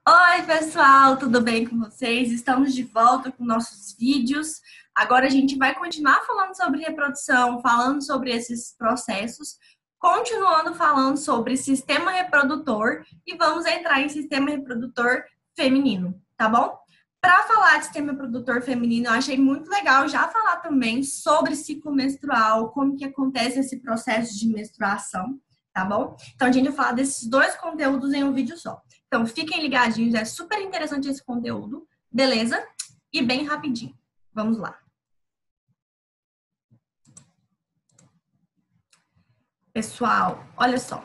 Oi, pessoal, tudo bem com vocês? Estamos de volta com nossos vídeos. Agora a gente vai continuar falando sobre reprodução, falando sobre esses processos, continuando falando sobre sistema reprodutor e vamos entrar em sistema reprodutor feminino, tá bom? Para falar de sistema reprodutor feminino, eu achei muito legal já falar também sobre ciclo menstrual, como que acontece esse processo de menstruação, tá bom? Então a gente vai falar desses dois conteúdos em um vídeo só. Então, fiquem ligadinhos, é super interessante esse conteúdo, beleza? E bem rapidinho. Vamos lá. Pessoal, olha só.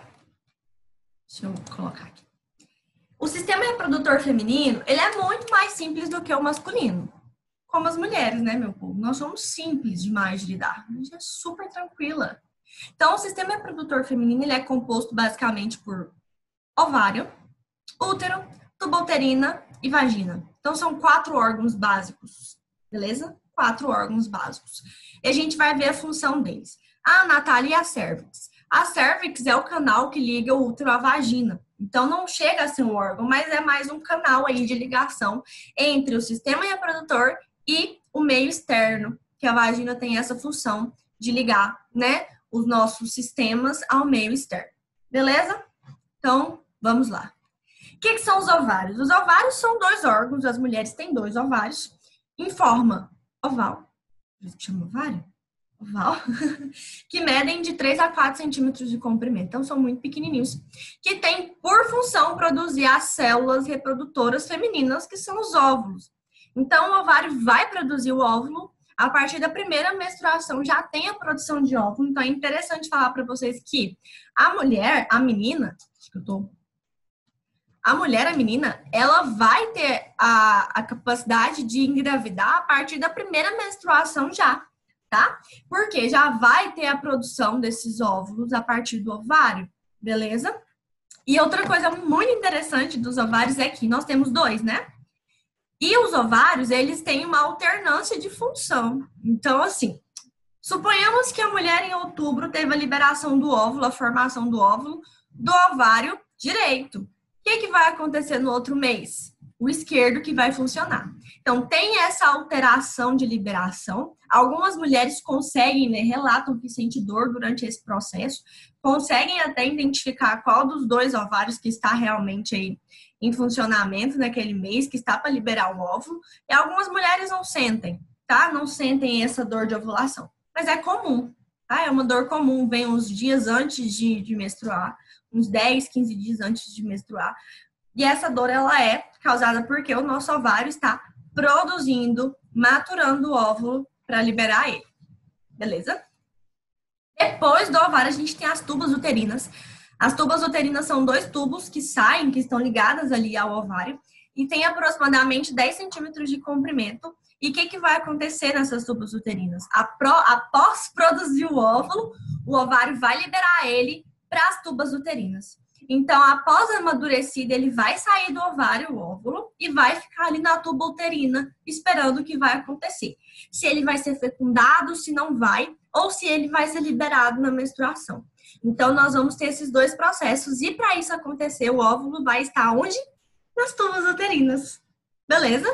Deixa eu colocar aqui. O sistema reprodutor feminino, ele é muito mais simples do que o masculino. Como as mulheres, né, meu povo? Nós somos simples demais de lidar. A gente é super tranquila. Então, o sistema reprodutor feminino, ele é composto basicamente por ovário, útero, tubo uterina e vagina. Então, são 4 órgãos básicos, beleza? 4 órgãos básicos. E a gente vai ver a função deles. A Natália e a cérvix. A cérvix é o canal que liga o útero à vagina. Então, não chega a ser um órgão, mas é mais um canal aí de ligação entre o sistema reprodutor e o meio externo, que a vagina tem essa função de ligar, né, os nossos sistemas ao meio externo. Beleza? Então, vamos lá. O que são os ovários? Os ovários são 2 órgãos, as mulheres têm 2 ovários, em forma oval. Por isso que chama ovário? Oval. Que medem de 3 a 4 centímetros de comprimento. Então, são muito pequenininhos. Que tem por função produzir as células reprodutoras femininas, que são os óvulos. Então, o ovário vai produzir o óvulo. A partir da primeira menstruação, já tem a produção de óvulo. Então, é interessante falar para vocês que a mulher, a menina, acho que eu tô... A mulher, a menina, ela vai ter a capacidade de engravidar a partir da primeira menstruação já, tá? Porque já vai ter a produção desses óvulos a partir do ovário, beleza? E outra coisa muito interessante dos ovários é que nós temos 2, né? E os ovários, eles têm uma alternância de função. Então, assim, suponhamos que a mulher em outubro teve a liberação do óvulo, a formação do óvulo do ovário direito. O que vai acontecer no outro mês? O esquerdo que vai funcionar. Então, tem essa alteração de liberação. Algumas mulheres conseguem, né, relatam que sente dor durante esse processo, conseguem até identificar qual dos 2 ovários que está realmente aí em funcionamento naquele mês, que está para liberar o óvulo, e algumas mulheres não sentem, tá? Não sentem essa dor de ovulação. Mas é comum, tá? É uma dor comum, vem uns dias antes de menstruar, uns 10, 15 dias antes de menstruar. E essa dor, ela é causada porque o nosso ovário está produzindo, maturando o óvulo para liberar ele. Beleza? Depois do ovário, a gente tem as tubas uterinas. As tubas uterinas são 2 tubos que saem, que estão ligadas ali ao ovário, e tem aproximadamente 10 centímetros de comprimento. E o que vai acontecer nessas tubas uterinas? Após produzir o óvulo, o ovário vai liberar ele para as tubas uterinas. Então, após amadurecido, ele vai sair do ovário, o óvulo, e vai ficar ali na tuba uterina, esperando o que vai acontecer. Se ele vai ser fecundado, se não vai, ou se ele vai ser liberado na menstruação. Então, nós vamos ter esses 2 processos, e para isso acontecer, o óvulo vai estar onde? Nas tubas uterinas. Beleza?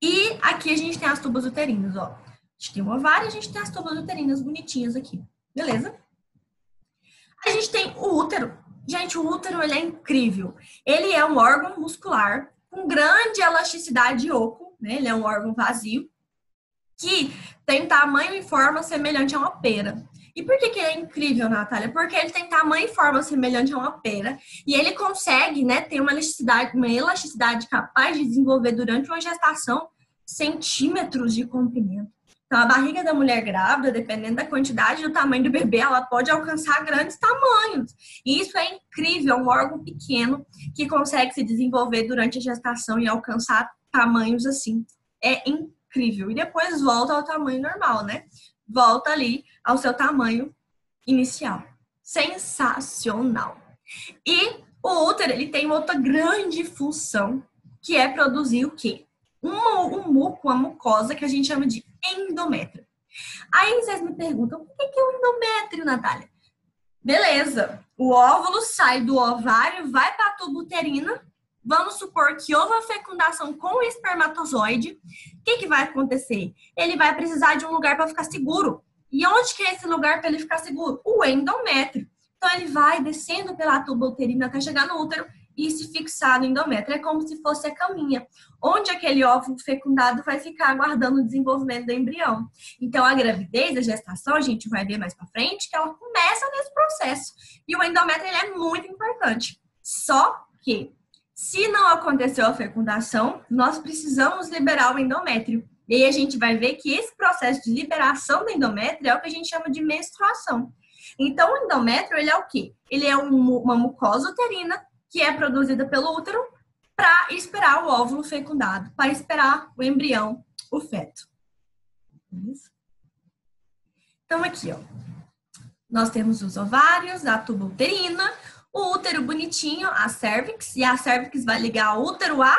E aqui a gente tem as tubas uterinas, ó. A gente tem o ovário, a gente tem as tubas uterinas bonitinhas aqui. Beleza? A gente tem o útero. Gente, o útero, ele é incrível. Ele é um órgão muscular com grande elasticidade de oco, né? Ele é um órgão vazio que tem tamanho e forma semelhante a uma pera. E por que ele é incrível, Natália? Porque ele tem tamanho e forma semelhante a uma pera e ele consegue, né, ter uma elasticidade capaz de desenvolver durante uma gestação centímetros de comprimento. Então, a barriga da mulher grávida, dependendo da quantidade do tamanho do bebê, ela pode alcançar grandes tamanhos. E isso é incrível, é um órgão pequeno que consegue se desenvolver durante a gestação e alcançar tamanhos assim. É incrível. E depois volta ao tamanho normal, né? Volta ali ao seu tamanho inicial. Sensacional. E o útero, ele tem outra grande função, que é produzir o quê? Um muco, uma mucosa que a gente chama de endométrio. Aí vocês me perguntam, o que é o endométrio, Natália? Beleza, o óvulo sai do ovário, vai para a tuba uterina, Vamos supor que houve a fecundação com o espermatozoide. O que vai acontecer? Ele vai precisar de um lugar para ficar seguro. E onde que é esse lugar para ele ficar seguro? O endométrio. Então, ele vai descendo pela tuba uterina até chegar no útero e se fixar no endométrio. É como se fosse a caminha, onde aquele óvulo fecundado vai ficar aguardando o desenvolvimento do embrião. Então, a gravidez, a gestação, a gente vai ver mais para frente, que ela começa nesse processo. E o endométrio, ele é muito importante. Só que, se não aconteceu a fecundação, nós precisamos liberar o endométrio. E aí a gente vai ver que esse processo de liberação do endométrio é o que a gente chama de menstruação. Então, o endométrio, ele é o quê? Ele é uma mucosa uterina que é produzida pelo útero para esperar o óvulo fecundado, para esperar o embrião, o feto. Então, aqui, ó, nós temos os ovários, a tuba uterina, o útero bonitinho, a cérvix, e a cérvix vai ligar o útero à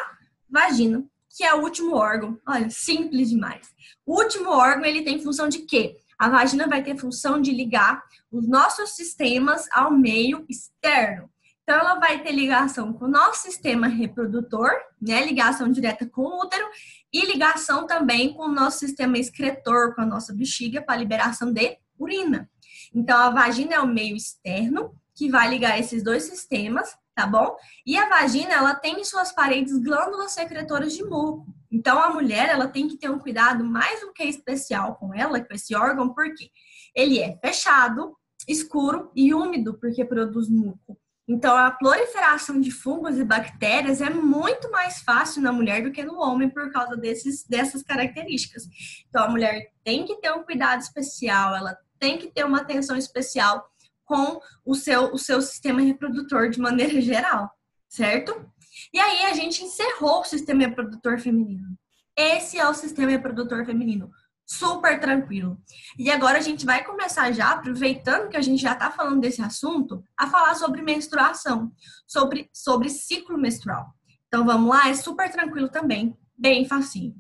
vagina, que é o último órgão. Olha, simples demais. O último órgão, ele tem função de quê? A vagina vai ter função de ligar os nossos sistemas ao meio externo. Então, ela vai ter ligação com o nosso sistema reprodutor, né? Ligação direta com o útero e ligação também com o nosso sistema excretor, com a nossa bexiga, para liberação de urina. Então, a vagina é o meio externo, que vai ligar esses dois sistemas, tá bom? E a vagina, ela tem em suas paredes glândulas secretoras de muco. Então, a mulher, ela tem que ter um cuidado mais do que especial com ela, com esse órgão, porque ele é fechado, escuro e úmido, porque produz muco. Então, a proliferação de fungos e bactérias é muito mais fácil na mulher do que no homem por causa dessas características. Então, a mulher tem que ter um cuidado especial, ela tem que ter uma atenção especial com o seu sistema reprodutor de maneira geral, certo? E aí, a gente encerrou o sistema reprodutor feminino. Esse é o sistema reprodutor feminino. Super tranquilo. E agora a gente vai começar já, aproveitando que a gente já está falando desse assunto, a falar sobre menstruação, sobre ciclo menstrual. Então vamos lá, é super tranquilo também, bem facinho.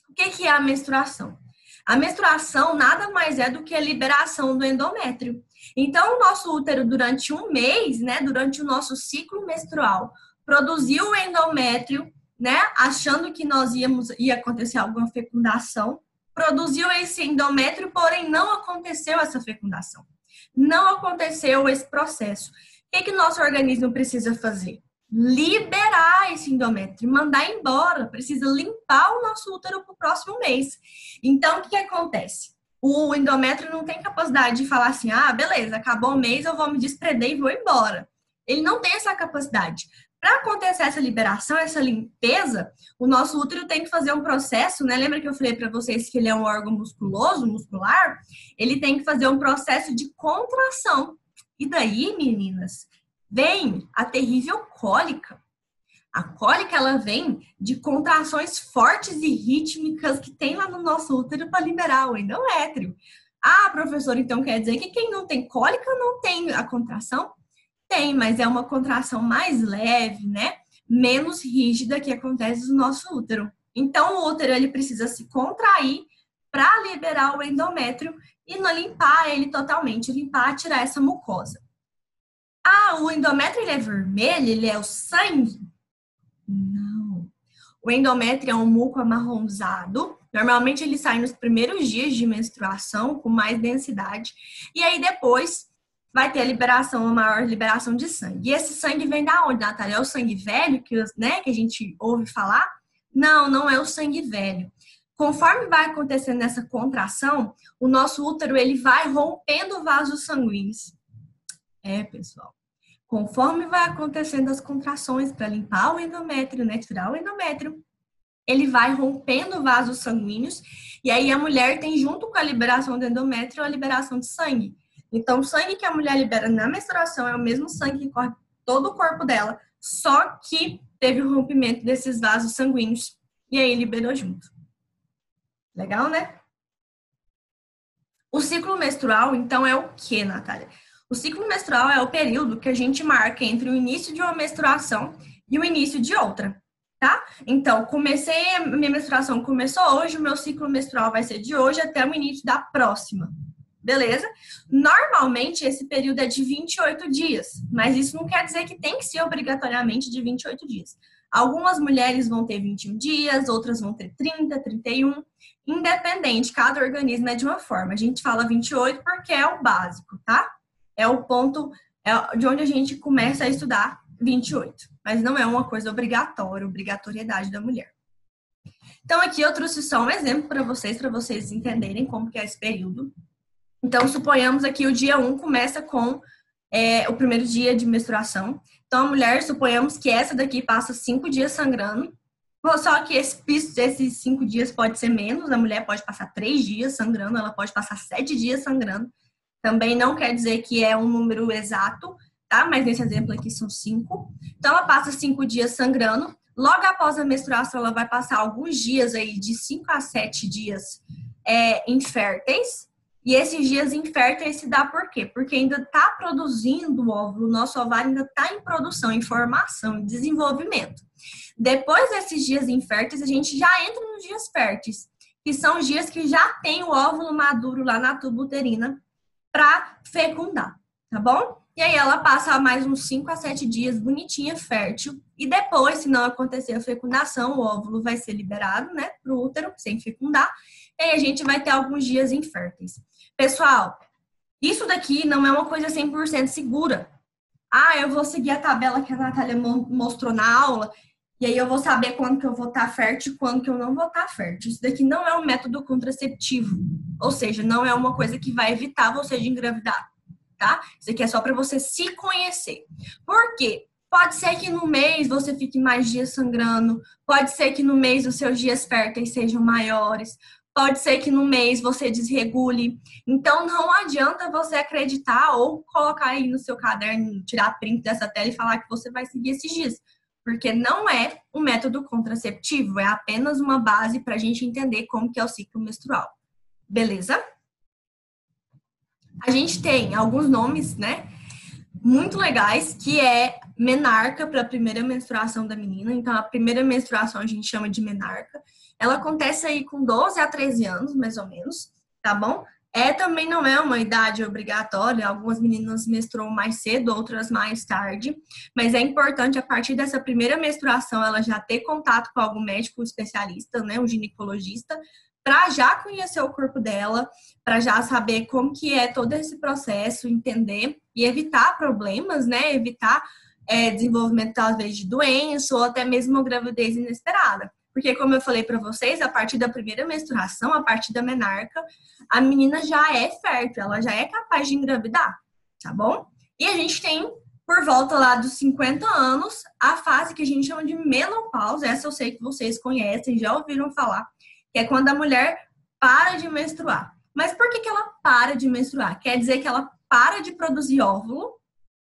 O que é a menstruação? A menstruação nada mais é do que a liberação do endométrio. Então o nosso útero durante um mês, né, durante o nosso ciclo menstrual, produziu o endométrio, né, achando que ia acontecer alguma fecundação, produziu esse endométrio, porém não aconteceu essa fecundação. Não aconteceu esse processo. O que o nosso organismo precisa fazer? Liberar esse endométrio, mandar embora. Precisa limpar o nosso útero para o próximo mês. Então, o que acontece? O endométrio não tem capacidade de falar assim, ah, beleza, acabou o mês, eu vou me desprender e vou embora. Ele não tem essa capacidade. Para acontecer essa liberação, essa limpeza, o nosso útero tem que fazer um processo, né? Lembra que eu falei para vocês que ele é um órgão musculoso, muscular? Ele tem que fazer um processo de contração. E daí, meninas, vem a terrível cólica. A cólica, ela vem de contrações fortes e rítmicas que tem lá no nosso útero para liberar o endométrio. Ah, professor, então quer dizer que quem não tem cólica não tem a contração? Tem, mas é uma contração mais leve, né? Menos rígida que acontece no nosso útero. Então, o útero ele precisa se contrair para liberar o endométrio e não limpar ele totalmente, limpar, tirar essa mucosa. Ah, o endométrio ele é vermelho, ele é o sangue? Não. O endométrio é um muco amarronzado. Normalmente ele sai nos primeiros dias de menstruação, com mais densidade. E aí depois vai ter a maior liberação de sangue. E esse sangue vem da onde, Natália? É o sangue velho que a gente ouve falar? Não, não é o sangue velho. Conforme vai acontecendo essa contração, o nosso útero ele vai rompendo vasos sanguíneos. Pessoal. Conforme vai acontecendo as contrações para limpar o endométrio, né, tirar o endométrio, ele vai rompendo vasos sanguíneos e aí a mulher tem junto com a liberação do endométrio a liberação de sangue. Então, o sangue que a mulher libera na menstruação é o mesmo sangue que corre todo o corpo dela, só que teve o rompimento desses vasos sanguíneos e aí liberou junto. Legal, né? O ciclo menstrual, então, é o que, Natália? O ciclo menstrual é o período que a gente marca entre o início de uma menstruação e o início de outra, tá? Então, minha menstruação começou hoje, o meu ciclo menstrual vai ser de hoje até o início da próxima. Beleza? Normalmente, esse período é de 28 dias, mas isso não quer dizer que tem que ser obrigatoriamente de 28 dias. Algumas mulheres vão ter 21 dias, outras vão ter 30, 31, independente, cada organismo é de uma forma. A gente fala 28 porque é o básico, tá? É o ponto de onde a gente começa a estudar 28, mas não é uma coisa obrigatória, obrigatoriedade da mulher. Então, aqui eu trouxe só um exemplo para vocês entenderem como que é esse período. Então, suponhamos aqui o dia 1 começa com o primeiro dia de menstruação. Então, a mulher, suponhamos que essa daqui passa 5 dias sangrando. Só que esses 5 dias pode ser menos. A mulher pode passar 3 dias sangrando, ela pode passar 7 dias sangrando. Também não quer dizer que é um número exato, tá? Mas nesse exemplo aqui são 5. Então, ela passa 5 dias sangrando. Logo após a menstruação, ela vai passar alguns dias aí, de 5 a 7 dias inférteis. E esses dias inférteis se dá por quê? Porque ainda está produzindo o óvulo, o nosso ovário ainda está em produção, em formação, em desenvolvimento. Depois desses dias inférteis, a gente já entra nos dias férteis, que são os dias que já tem o óvulo maduro lá na tuba uterina para fecundar, tá bom? E aí ela passa mais uns 5 a 7 dias bonitinha, fértil, e depois, se não acontecer a fecundação, o óvulo vai ser liberado, né, para o útero, sem fecundar, e aí a gente vai ter alguns dias inférteis. Pessoal, isso daqui não é uma coisa 100% segura. Eu vou seguir a tabela que a Natália mostrou na aula, e aí eu vou saber quando que eu vou estar fértil e quando que eu não vou estar fértil. Isso daqui não é um método contraceptivo, ou seja, não é uma coisa que vai evitar você de engravidar, tá? Isso aqui é só para você se conhecer. Por quê? Pode ser que no mês você fique mais dias sangrando, pode ser que no mês os seus dias férteis sejam maiores, pode ser que no mês você desregule. Então, não adianta você acreditar ou colocar aí no seu caderno, tirar print dessa tela e falar que você vai seguir esses dias. Porque não é um método contraceptivo, é apenas uma base para a gente entender como que é o ciclo menstrual. Beleza? A gente tem alguns nomes, né, muito legais, que é menarca para a primeira menstruação da menina. Então, a primeira menstruação a gente chama de menarca. Ela acontece aí com 12 a 13 anos, mais ou menos, tá bom? Também não é uma idade obrigatória, algumas meninas menstruam mais cedo, outras mais tarde, mas é importante, a partir dessa primeira menstruação, ela já ter contato com algum médico especialista, né, um ginecologista, para já conhecer o corpo dela, para já saber como que é todo esse processo, entender e evitar problemas, né, evitar desenvolvimento, às vezes, de doença ou até mesmo uma gravidez inesperada. Porque, como eu falei para vocês, a partir da primeira menstruação, a partir da menarca, a menina já é fértil, ela já é capaz de engravidar, tá bom? E a gente tem, por volta lá dos 50 anos, a fase que a gente chama de menopausa. Essa eu sei que vocês conhecem, já ouviram falar, que é quando a mulher para de menstruar. Mas por que ela para de menstruar? Quer dizer que ela para de produzir óvulo,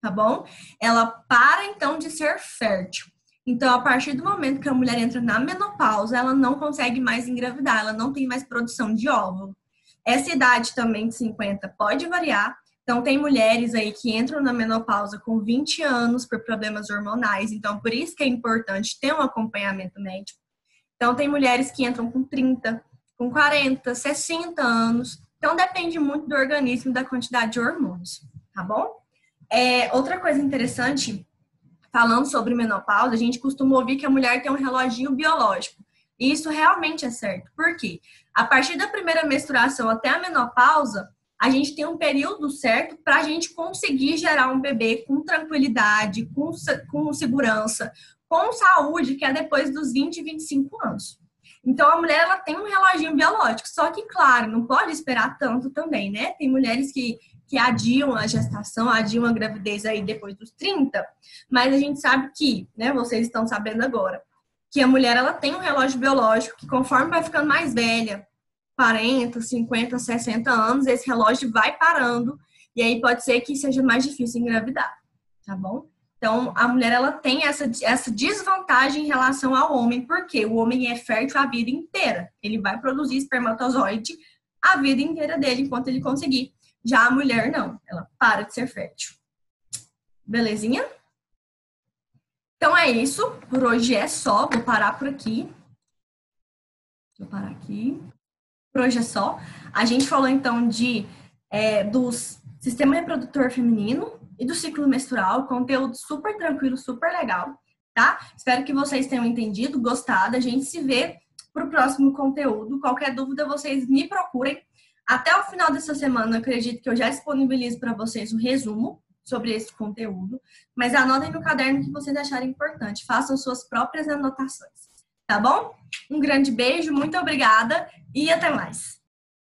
tá bom? Ela para, então, de ser fértil. Então, a partir do momento que a mulher entra na menopausa, ela não consegue mais engravidar, ela não tem mais produção de óvulo. Essa idade também de 50 pode variar. Então, tem mulheres aí que entram na menopausa com 20 anos por problemas hormonais. Então, por isso que é importante ter um acompanhamento médico. Então, tem mulheres que entram com 30, com 40, 60 anos. Então, depende muito do organismo e da quantidade de hormônios, tá bom? Outra coisa interessante, falando sobre menopausa, a gente costuma ouvir que a mulher tem um reloginho biológico. E isso realmente é certo. Por quê? A partir da primeira menstruação até a menopausa, a gente tem um período certo para a gente conseguir gerar um bebê com tranquilidade, com segurança, com saúde, que é depois dos 20 e 25 anos. Então, a mulher ela tem um reloginho biológico. Só que, claro, não pode esperar tanto também, né? Tem mulheres que adiam a gestação, adiam a gravidez aí depois dos 30, mas a gente sabe que, né, vocês estão sabendo agora, que a mulher ela tem um relógio biológico que conforme vai ficando mais velha, 40, 50, 60 anos, esse relógio vai parando e aí pode ser que seja mais difícil engravidar, tá bom? Então, a mulher ela tem essa desvantagem em relação ao homem, porque o homem é fértil a vida inteira. Ele vai produzir espermatozoide a vida inteira dele enquanto ele conseguir. Já a mulher não, ela para de ser fértil. Belezinha? Então é isso, por hoje é só, vou parar por aqui. Deixa eu parar aqui. Por hoje é só. A gente falou então do sistema reprodutor feminino e do ciclo menstrual, conteúdo super tranquilo, super legal, tá? Espero que vocês tenham entendido, gostado. A gente se vê para o próximo conteúdo. Qualquer dúvida, vocês me procurem. Até o final dessa semana, eu acredito que eu já disponibilizo para vocês o resumo sobre esse conteúdo. Mas anotem no caderno que vocês acharem importante. Façam suas próprias anotações, tá bom? Um grande beijo, muito obrigada e até mais.